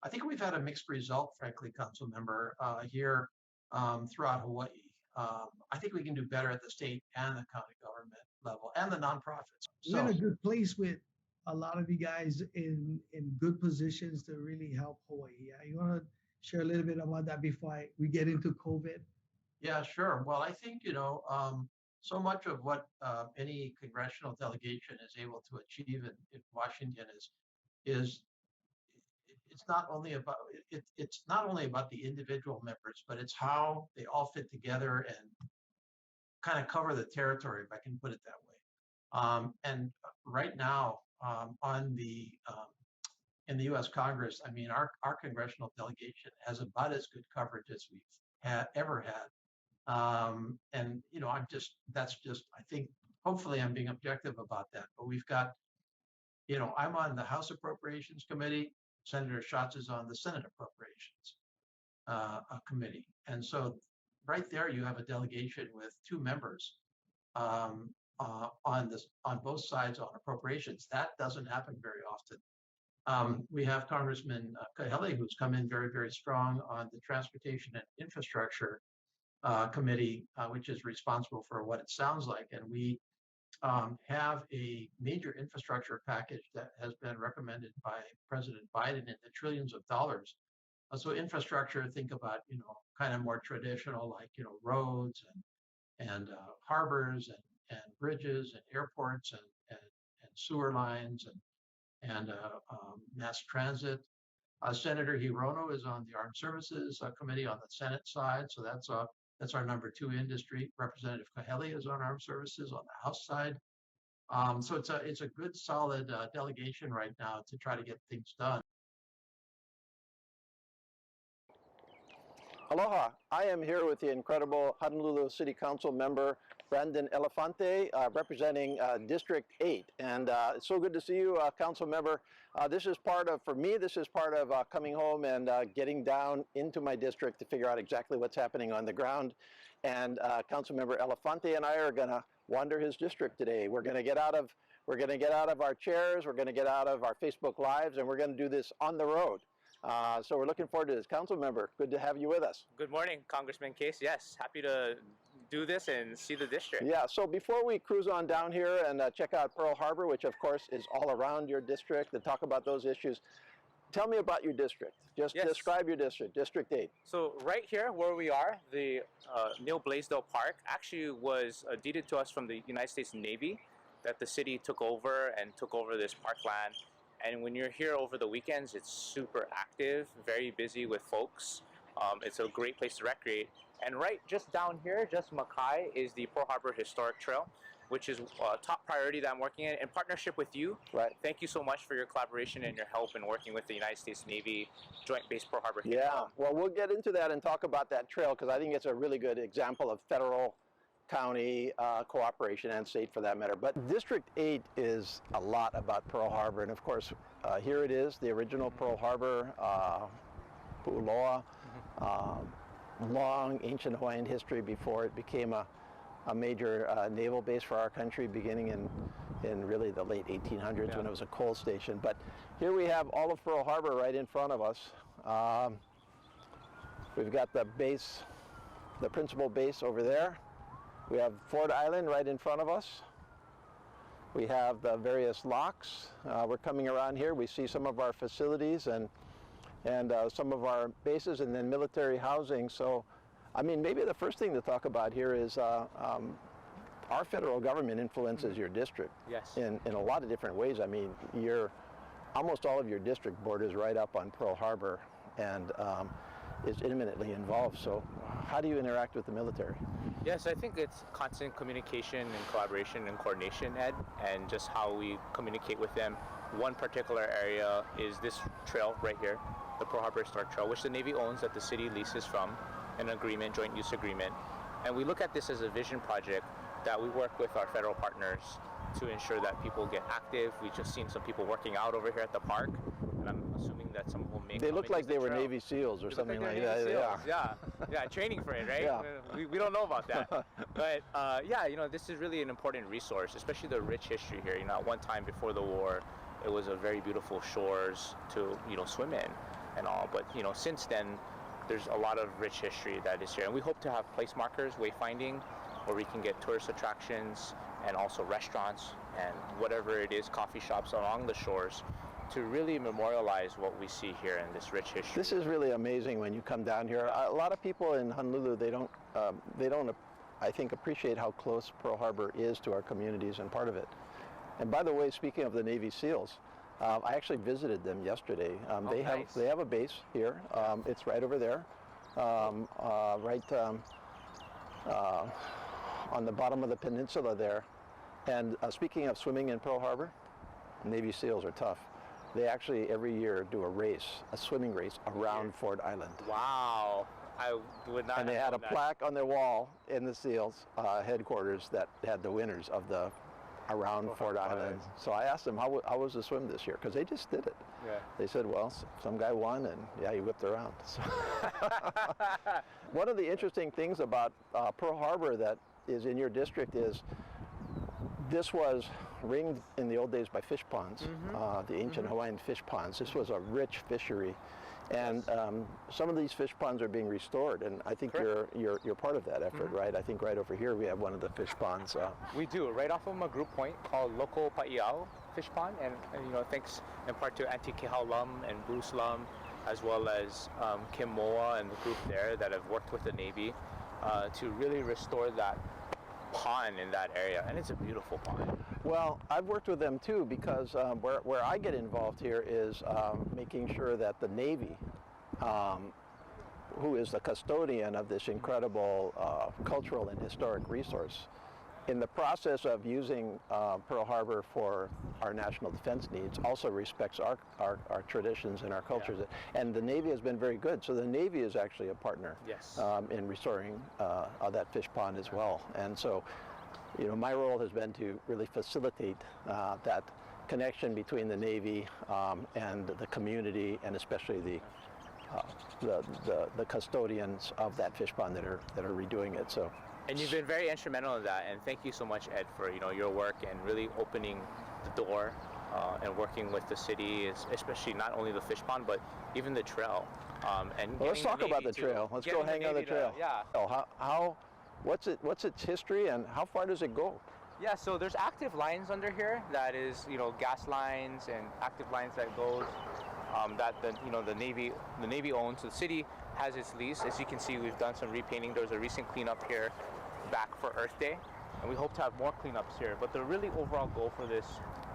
I think we've had a mixed result, frankly, council member, here throughout Hawaii. I think we can do better at the state and the county government level and the nonprofits. We're in a good place with a lot of you guys in good positions to really help Hawaii. You want to share a little bit about that before we get into COVID? Yeah, sure. Well, I think, so much of what any congressional delegation is able to achieve in Washington is it's not only about the individual members, but it's how they all fit together and kind of cover the territory, if I can put it that way. And right now, in the U.S. Congress, I mean, our congressional delegation has about as good coverage as we've ever had. And I think, hopefully I'm being objective about that, but we've got, I'm on the House Appropriations Committee. Senator Schatz is on the Senate Appropriations Committee. And so right there, you have a delegation with two members on both sides on appropriations. That doesn't happen very often. We have Congressman Kealoha, who's come in very, very strong on the Transportation and Infrastructure Committee, which is responsible for what it sounds like. And we have a major infrastructure package that has been recommended by President Biden in the trillions of dollars. So infrastructure, think about, kind of more traditional, like, roads and harbors and bridges and airports and sewer lines and mass transit. Senator Hirono is on the Armed Services Committee on the Senate side. So that's our number 2 industry. Representative Kealoha is on Armed Services on the House side. So it's a good, solid delegation right now to try to get things done. Aloha, I am here with the incredible Honolulu City Council member, Brandon Elefante, representing District 8. And it's so good to see you, Council member. This is part of, for me, this is part of coming home and getting down into my district to figure out exactly what's happening on the ground. And Council member Elefante and I are gonna wander his district today. We're gonna get out of our chairs, we're gonna get out of our Facebook Lives, and we're gonna do this on the road. So we're looking forward to this. Council member, good to have you with us. Good morning, Congressman Case. Yes, happy to do this and see the district. Yeah, so before we cruise on down here and check out Pearl Harbor, which of course is all around your district, and talk about those issues, tell me about your district. Just describe your district, District 8. So right here where we are, the Neil Blaisdell Park actually was deeded to us from the United States Navy, that the city took over this parkland. And when you're here over the weekends, it's super active, very busy with folks. It's a great place to recreate. And right just down here, just Makai, is the Pearl Harbor Historic Trail, which is a top priority that I'm working in partnership with you. Right. Thank you so much for your collaboration and your help in working with the United States Navy Joint Base Pearl Harbor. Yeah, well, we'll get into that and talk about that trail, because I think it's a really good example of federal county cooperation, and state for that matter. But District 8 is a lot about Pearl Harbor, and of course here it is, the original Pearl Harbor, Pu'uloa, long ancient Hawaiian history before it became a major naval base for our country, beginning in really the late 1800s when it was a coal station. But here we have all of Pearl Harbor right in front of us. We've got the base, the principal base over there. We have Ford Island right in front of us. We have the various locks. We're coming around here. We see some of our facilities and some of our bases, and then military housing. So, I mean, maybe the first thing to talk about here is our federal government influences your district in a lot of different ways. I mean, almost all of your district borders right up on Pearl Harbor, and is intimately involved. So how do you interact with the military? Yes, I think it's constant communication and collaboration and coordination, Ed, and just how we communicate with them. One particular area is this trail right here, the Pearl Harbor Historic Trail, which the Navy owns, that the city leases from an agreement, joint use agreement. And we look at this as a vision project that we work with our federal partners to ensure that people get active. We've just seen some people working out over here at the park, and I'm assuming that some will make. They look like they were Navy SEALs or something like that. Yeah, training for it, right? Yeah. We don't know about that. But yeah, you know, this is really an important resource, especially the rich history here. You know, at one time before the war, it was a very beautiful shores to, you know, swim in and all. But, you know, since then, there's a lot of rich history that is here. And we hope to have place markers, wayfinding, where we can get tourist attractions and also restaurants and whatever it is, coffee shops along the shores, to really memorialize what we see here in this rich history. This is really amazing when you come down here. A lot of people in Honolulu, they don't, I think, appreciate how close Pearl Harbor is to our communities and part of it. And by the way, speaking of the Navy SEALs, I actually visited them yesterday. They have a base here. It's right over there, right on the bottom of the peninsula there. And speaking of swimming in Pearl Harbor, Navy SEALs are tough. They actually every year do a race, a swimming race around Ford Island. Wow, I would not. And they had a plaque on their wall in the SEALs headquarters that had the winners of the around Ford Island. So I asked them, how was the swim this year? Because they just did it. Yeah. They said, well, some guy won, and yeah, he whipped around. So one of the interesting things about Pearl Harbor that is in your district is this was ringed in the old days by fish ponds, the ancient Hawaiian fish ponds. This was a rich fishery, and some of these fish ponds are being restored, and I think you're part of that effort, right? I think right over here we have one of the fish ponds. We do, right off of Magroup Point, called Loko Pa'iao Fish Pond, and you know, thanks in part to Auntie Kehau Lum and Bruce Lum, as well as Kim Moa and the group there that have worked with the Navy to really restore that pond in that area, and it's a beautiful pond. Well, I've worked with them too, because where I get involved here is making sure that the Navy, who is the custodian of this incredible cultural and historic resource, in the process of using Pearl Harbor for our national defense needs, also respects our traditions and our cultures. Yeah. And the Navy has been very good. So the Navy is actually a partner in restoring that fish pond as well. And so, you know, my role has been to really facilitate that connection between the Navy and the community, and especially the custodians of that fish pond that are redoing it. So. And you've been very instrumental in that, and thank you so much, Ed, for your work and really opening the door and working with the city, especially not only the fish pond but even the trail. And well, let's talk about the trail. Let's go hang on the trail. What's its history and how far does it go? Yeah, so there's active lines under here. That is, gas lines and active lines that goes that the Navy owns. The city has its lease. As you can see, we've done some repainting. There was a recent cleanup here back for Earth Day, and we hope to have more cleanups here. But the really overall goal for this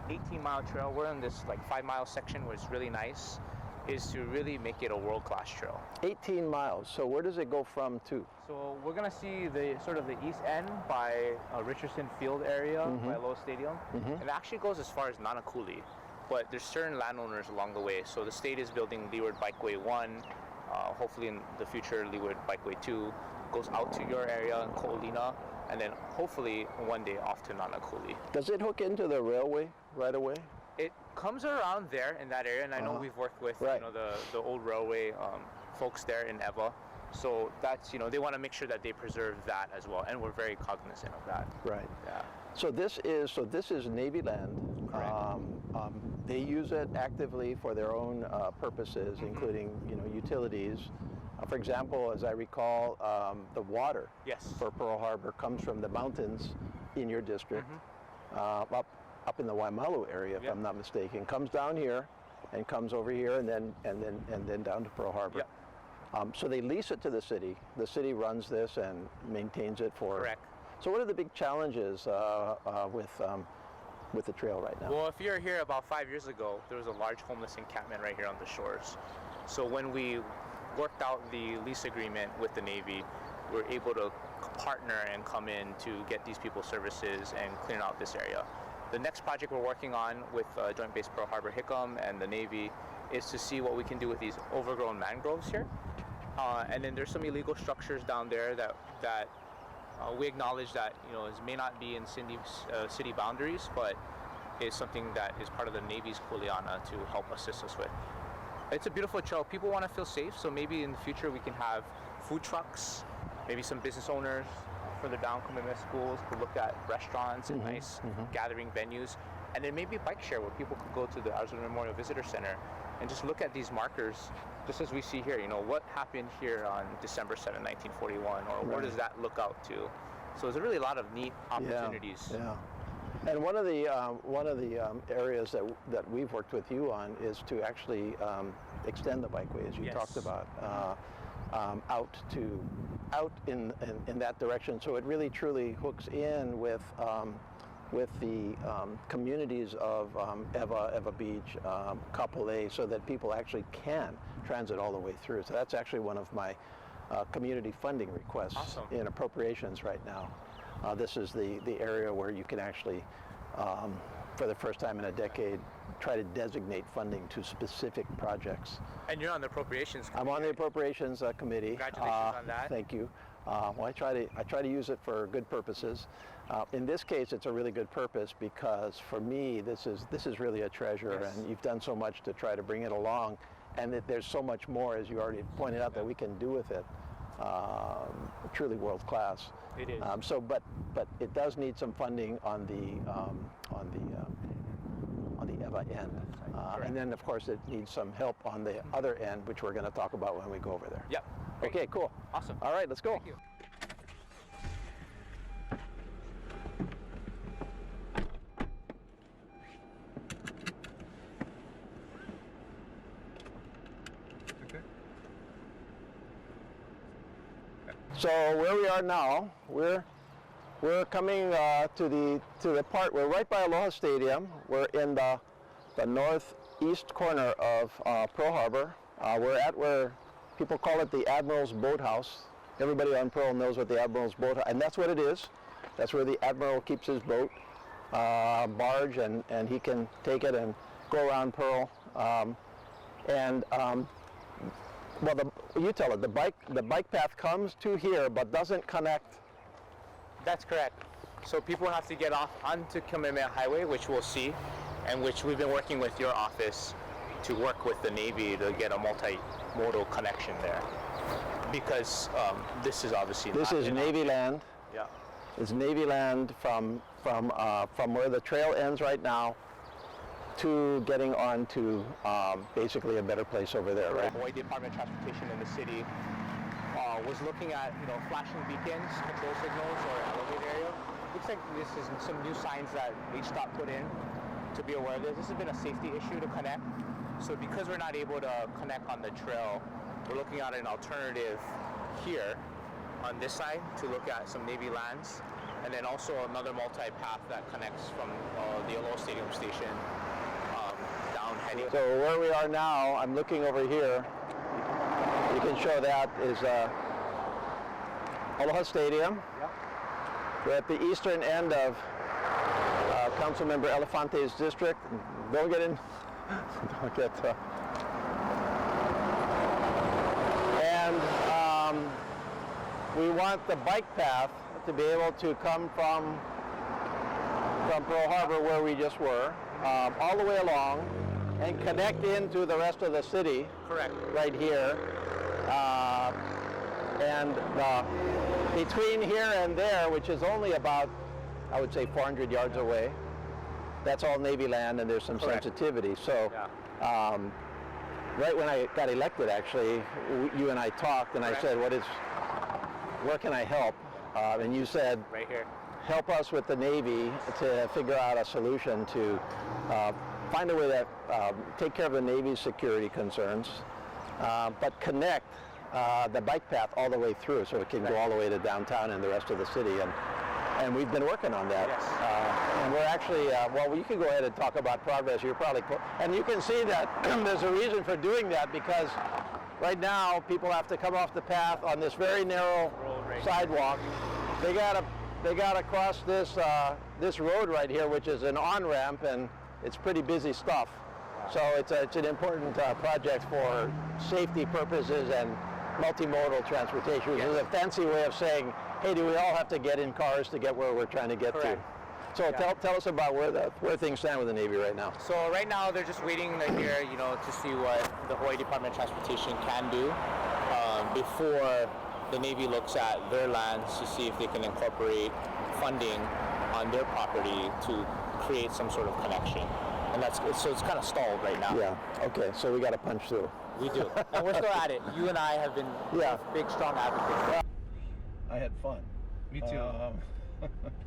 18-mile trail, we're in this 5-mile section where it's really nice, is to really make it a world-class trail. 18 miles. So where does it go from to? So we're gonna see the east end by Richardson Field area, by Aloha Stadium, and it actually goes as far as Nanakuli. But there's certain landowners along the way. So the state is building Leeward Bikeway 1. Hopefully in the future, Leeward Bikeway 2 goes out to your area in Ko'olina, and then hopefully one day off to Nanakuli. Does it hook into the railway right away? It comes around there in that area, and I know we've worked with the old railway folks there in Eva. So that's, they want to make sure that they preserve that as well, and we're very cognizant of that. Right. Yeah. So this is Navy land. They use it actively for their own purposes, including utilities. For example, as I recall, the water for Pearl Harbor comes from the mountains in your district, up in the Waimalu area, if I'm not mistaken. Comes down here, and comes over here, and then down to Pearl Harbor. So they lease it to the city. The city runs this and maintains it for. Correct. So what are the big challenges with the trail right now? Well, if you're here about 5 years ago, there was a large homeless encampment right here on the shores. So when we worked out the lease agreement with the Navy, we were able to partner and come in to get these people services and clean out this area. The next project we're working on with Joint Base Pearl Harbor Hickam and the Navy is to see what we can do with these overgrown mangroves here. And then there's some illegal structures down there that we acknowledge that may not be in city boundaries, but is something that is part of the Navy's kuleana to help assist us with. It's a beautiful trail. People want to feel safe, so maybe in the future we can have food trucks, maybe some business owners further down Kamehameha schools could look at restaurants and nice gathering venues, and then maybe bike share where people could go to the Arizona Memorial Visitor Center and just look at these markers, just as we see here, what happened here on December 7, 1941, or where does that look out to? So there's really a lot of neat opportunities. Yeah. And one of the areas that we've worked with you on is to actually extend the bikeway, as you talked about, out in that direction. So it really truly hooks in with the communities of Eva Beach, Kapolei, so that people actually can transit all the way through. So that's actually one of my community funding requests in appropriations right now. This is the area where you can actually, for the first time in a decade, try to designate funding to specific projects. And you're on the appropriations committee. I'm on the appropriations committee. Congratulations on that. Thank you. Well, I try to use it for good purposes. In this case, it's a really good purpose because for me, this is really a treasure, and you've done so much to try to bring it along, and that there's so much more, as you already pointed out, that we can do with it. Truly world class. It is. But it does need some funding on the Eva end, and then of course it needs some help on the other end, which we're going to talk about when we go over there. Yep. Okay, cool. Awesome. All right, let's go. Thank you. So where we are now, we're coming to the part. We're right by Aloha Stadium. We're in the northeast corner of Pearl Harbor. We're at where people call it the Admirals Boathouse. Everybody on Pearl knows what the Admirals Boathouse, and that's what it is. That's where the Admiral keeps his boat, barge, and he can take it and go around Pearl. Well, you tell it, the bike path comes to here but doesn't connect. That's correct. So people have to get off onto Kamehameha Highway, which we'll see, and which we've been working with your office to work with the Navy to get a multimodal connection there. Because this is obviously This is Navy land. Yeah. It's Navy land from where the trail ends right now to getting on to basically a better place over there, right? Hawaii Department of Transportation in the city was looking at, flashing beacons, control signals, or elevator area. Looks like this is some new signs that HDOT put in to be aware of this. This has been a safety issue to connect. So because we're not able to connect on the trail, we're looking at an alternative here on this side to look at some Navy lands, and then also another multi-path that connects from the Aloha Stadium station down heading. So where we are now, I'm looking over here. You can show that is Aloha Stadium. Yep. We're at the eastern end of Councilmember Elefante's district. Don't get in. Don't get. And we want the bike path to be able to come from Pearl Harbor, where we just were, all the way along, and connect into the rest of the city. Correct. Right here. And between here and there, which is only about, I would say, 400 yards away, that's all Navy land, and there's some sensitivity. So, right when I got elected, actually, you and I talked, and I said, where can I help? And you said, right here. Help us with the Navy to figure out a solution to find a way to take care of the Navy's security concerns, but connect the bike path all the way through, so it can go all the way to downtown and the rest of the city. And we've been working on that. Yes. And we're actually, well, you can go ahead and talk about progress. You're probably, and you can see that there's a reason for doing that, because right now people have to come off the path on this very narrow sidewalk. They gotta cross this this road right here, which is an on-ramp, and it's pretty busy stuff. So it's an important project for safety purposes and multimodal transportation, which is a fancy way of saying, hey, do we all have to get in cars to get where we're trying to get to? So tell us about where things stand with the Navy right now. So right now they're just waiting to hear, to see what the Hawaii Department of Transportation can do before the Navy looks at their lands to see if they can incorporate funding on their property to create some sort of connection. And so it's kind of stalled right now. Yeah. Okay. So we got to punch through. We do, and we're still at it. You and I have been big, strong advocates. I had fun. Me too.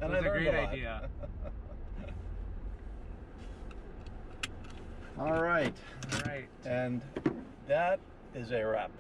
And it was a great idea. All right. All right. And that is a wrap.